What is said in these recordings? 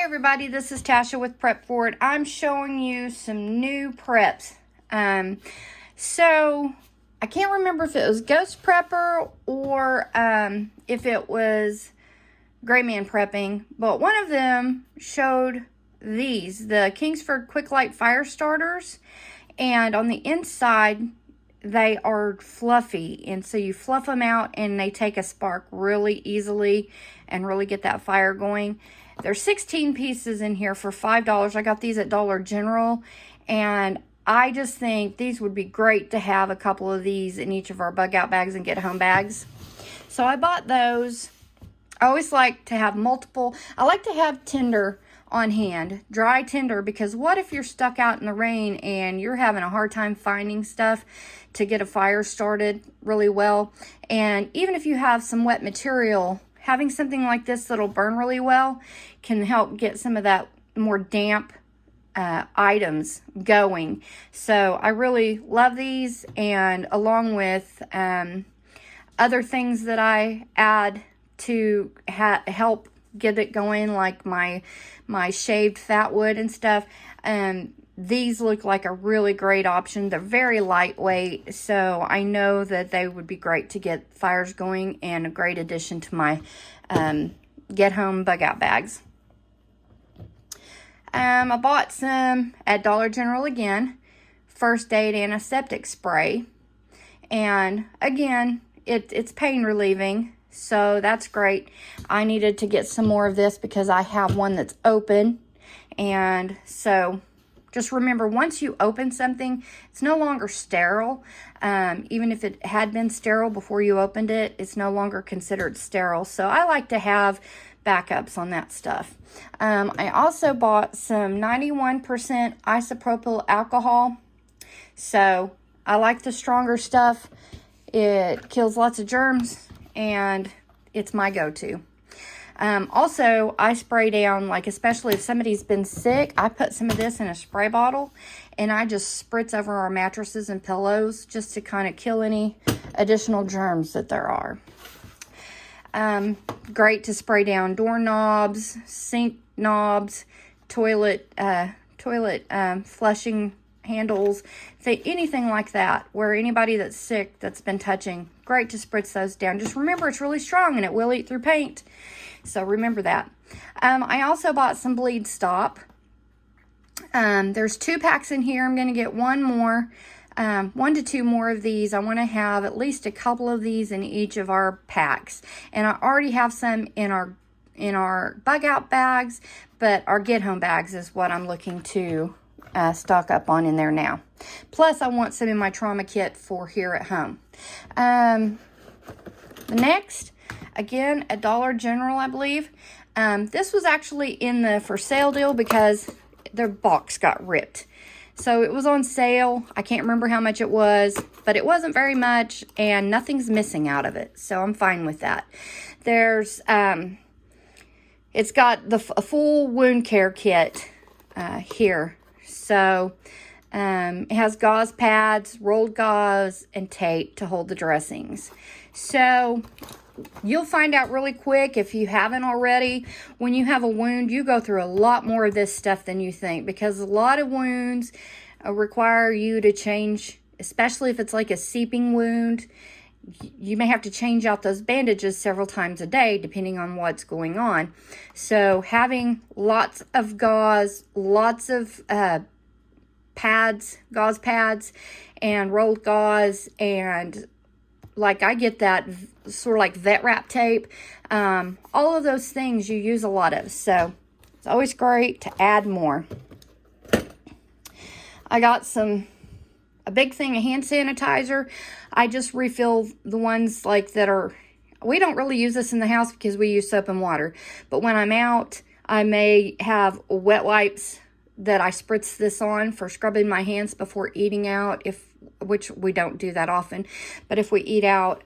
everybody, this is Tasha with Prep For It. I'm showing you some new preps. So I can't remember if it was Ghost Prepper or if it was Gray Man Prepping, but one of them showed these, the Kingsford Quick Light Fire Starters, and on the inside they are fluffy, and so you fluff them out and they take a spark really easily and really get that fire going. There's 16 pieces in here for $5. I got these at Dollar General, and I just think these would be great to have a couple of these in each of our bug out bags and get home bags. So I bought those. I always like to have multiple. I like to have tinder on hand, dry tinder, because what if you're stuck out in the rain and you're having a hard time finding stuff to get a fire started really well? And even if you have some wet material, having something like this that'll burn really well can help get some of that more damp items going. So I really love these, and along with other things that I add to help get it going, like my shaved fat wood and stuff. These look like a really great option. They're very lightweight, so I know that they would be great to get fires going and a great addition to my get home bug out bags. I bought some at Dollar General again, First Aid Antiseptic Spray, and again, it's pain relieving. So that's great. I needed to get some more of this because I have one that's open. And so just remember, once you open something, it's no longer sterile. Even if it had been sterile before you opened it, it's no longer considered sterile. So I like to have backups on that stuff. I also bought some 91% isopropyl alcohol. So I like the stronger stuff. It kills lots of germs, and it's my go-to. Also, I spray down, like especially if somebody's been sick, I put some of this in a spray bottle and I just spritz over our mattresses and pillows just to kind of kill any additional germs that there are. Great to spray down doorknobs, sink knobs, toilet flushing handles, anything like that, where anybody that's sick that's been touching, great to spritz those down. Just remember, it's really strong and it will eat through paint, so remember that. I also bought some bleed stop. There's 2 packs in here. I'm going to get one more, 1 to 2 more of these. I want to have at least a couple of these in each of our packs, and I already have some in our bug out bags, but our get home bags is what I'm looking to stock up on in there now. Plus, I want some in my trauma kit for here at home. The next, again, at Dollar General, I believe. This was actually in the for sale deal because their box got ripped. So it was on sale. I can't remember how much it was, but it wasn't very much, and nothing's missing out of it. So I'm fine with that. There's, it's got a full wound care kit here. So it has gauze pads, rolled gauze, and tape to hold the dressings. So you'll find out really quick, if you haven't already, when you have a wound, you go through a lot more of this stuff than you think, because a lot of wounds require you to change, especially if it's like a seeping wound. You may have to change out those bandages several times a day, depending on what's going on. So having lots of gauze, lots of pads, gauze pads, and rolled gauze, and like I get that sort of like vet wrap tape. All of those things you use a lot of, so it's always great to add more. I got a big thing of hand sanitizer. I just refill the ones like that are, we don't really use this in the house because we use soap and water, but when I'm out, I may have wet wipes that I spritz this on for scrubbing my hands before eating out, which we don't do that often. But if we eat out,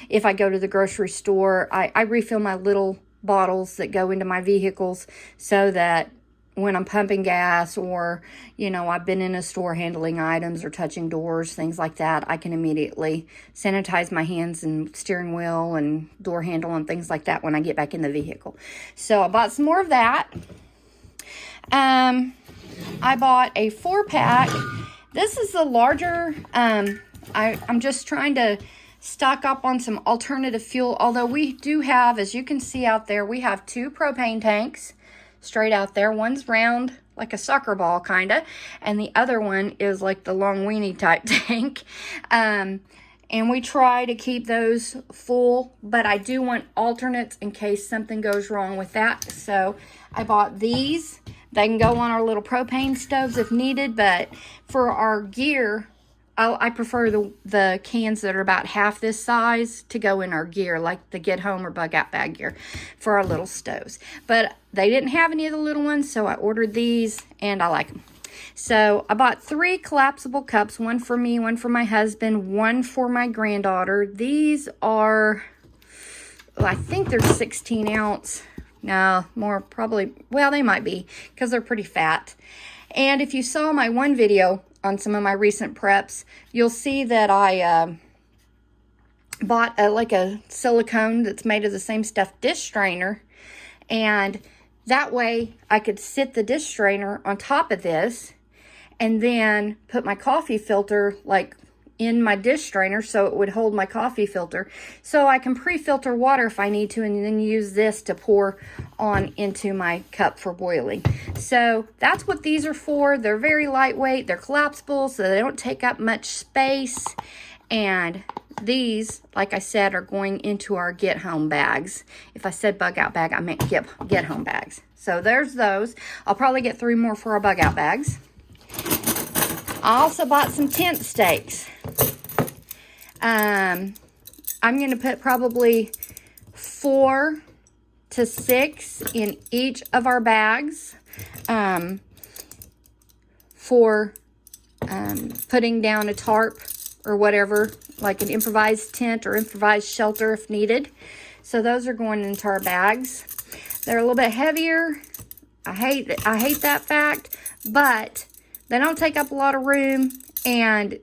if I go to the grocery store, I refill my little bottles that go into my vehicles so that when I'm pumping gas, or, you know, I've been in a store handling items or touching doors, things like that, I can immediately sanitize my hands and steering wheel and door handle and things like that when I get back in the vehicle. So I bought some more of that. I bought a 4-pack. This is the larger. I'm just trying to stock up on some alternative fuel, although we do have, as you can see out there, we have 2 propane tanks straight out there. One's round like a soccer ball kind of, and the other one is like the long weenie type tank. And we try to keep those full, but I do want alternates in case something goes wrong with that. So I bought these. They can go on our little propane stoves if needed, but for our gear, I prefer the cans that are about half this size to go in our gear, like the Get Home or Bug Out bag gear for our little stoves. But they didn't have any of the little ones, so I ordered these, and I like them. So I bought 3 collapsible cups, one for me, one for my husband, one for my granddaughter. These are, well, I think they're 16 ounce. No, more probably, well, they might be because they're pretty fat. And if you saw my one video on some of my recent preps, you'll see that I bought like a silicone that's made of the same stuff dish strainer, and that way I could sit the dish strainer on top of this and then put my coffee filter like in my dish strainer so it would hold my coffee filter, so I can pre-filter water if I need to, and then use this to pour on into my cup for boiling. So that's what these are for. They're very lightweight, they're collapsible, so they don't take up much space. And these, like I said, are going into our Get Home bags. If I said Bug Out bag, I meant Get Home bags. So there's those. I'll probably get 3 more for our Bug Out bags. I also bought some tent stakes. I'm going to put probably 4 to 6 in each of our bags for putting down a tarp or whatever, like an improvised tent or improvised shelter if needed. So those are going into our bags. They're a little bit heavier. I hate that fact, but they don't take up a lot of room, and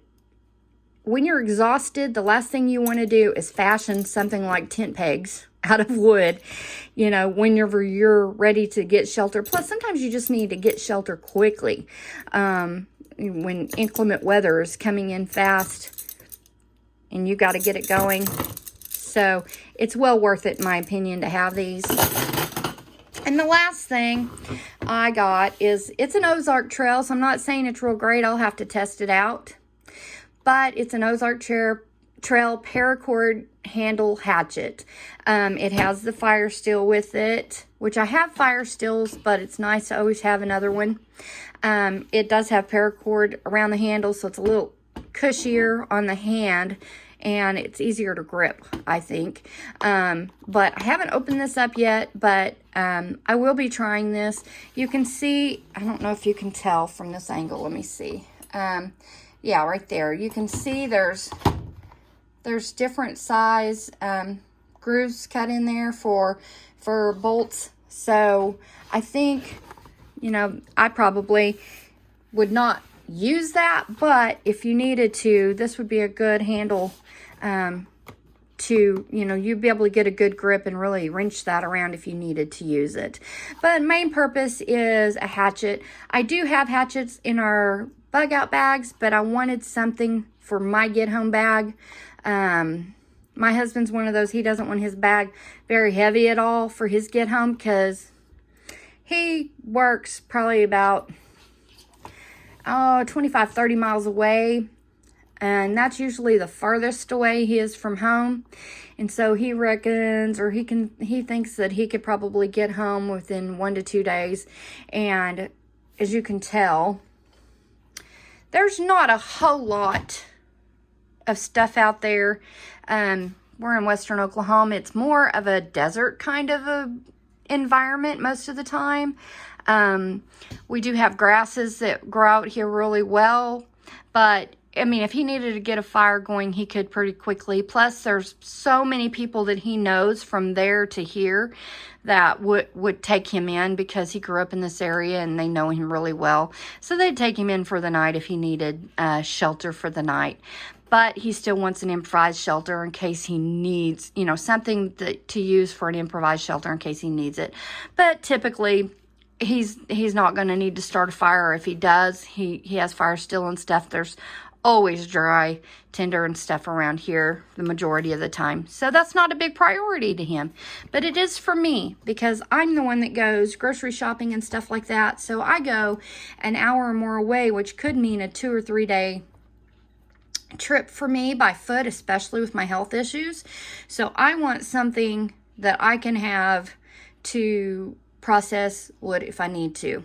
when you're exhausted, the last thing you want to do is fashion something like tent pegs out of wood, you know, whenever you're ready to get shelter. Plus, sometimes you just need to get shelter quickly when inclement weather is coming in fast and you got to get it going. So it's well worth it, in my opinion, to have these. And the last thing I got is, it's an Ozark trail, so I'm not saying it's real great. I'll have to test it out. But it's an Ozark trail Paracord handle hatchet. It has the fire steel with it, which I have fire steels, but it's nice to always have another one. It does have paracord around the handle, so it's a little cushier on the hand, and it's easier to grip, I think. But I haven't opened this up yet, but I will be trying this. You can see, I don't know if you can tell from this angle. Let me see. Yeah, right there. You can see there's different size grooves cut in there for bolts. So I think, you know, I probably would not use that, but if you needed to, this would be a good handle to, you know, you'd be able to get a good grip and really wrench that around if you needed to use it. But main purpose is a hatchet. I do have hatchets in our Bug Out bags, but I wanted something for my Get Home bag. My husband's one of those, he doesn't want his bag very heavy at all for his Get Home, because he works probably about 25-30 miles away, and that's usually the farthest away he is from home. And so he reckons, or he thinks that he could probably get home within 1 to 2 days. And as you can tell, there's not a whole lot of stuff out there. We're in western Oklahoma. It's more of a desert kind of a environment most of the time. We do have grasses that grow out here really well, but I mean, if he needed to get a fire going, he could pretty quickly. Plus, there's so many people that he knows from there to here that would take him in, because he grew up in this area and they know him really well. So they'd take him in for the night if he needed shelter for the night. But he still wants an improvised shelter in case he needs, you know, something to use for an improvised shelter in case he needs it. But typically, he's not going to need to start a fire. If he does, he has fire still and stuff. There's always dry tinder and stuff around here the majority of the time. So that's not a big priority to him. But it is for me, because I'm the one that goes grocery shopping and stuff like that. So I go an hour or more away, which could mean a 2 or 3 day trip for me by foot, especially with my health issues. So I want something that I can have to process wood if I need to.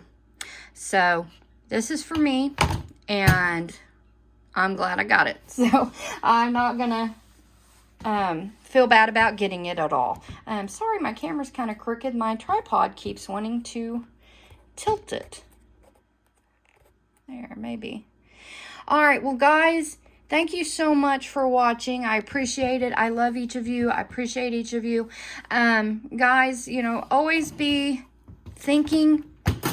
So this is for me, and I'm glad I got it. So I'm not gonna feel bad about getting it at all. Sorry, my camera's kind of crooked. My tripod keeps wanting to tilt it. There, maybe. All right, well, guys, thank you so much for watching. I appreciate it. I love each of you. I appreciate each of you. Guys, you know, always be thinking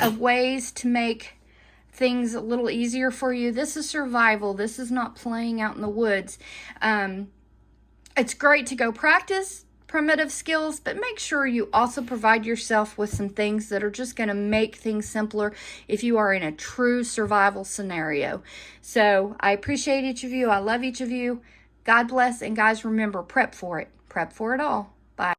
of ways to make things a little easier for you. This is survival. This is not playing out in the woods. It's great to go practice primitive skills, but make sure you also provide yourself with some things that are just going to make things simpler if you are in a true survival scenario. So I appreciate each of you. I love each of you. God bless. And guys, remember, prep for it. Prep for it all. Bye.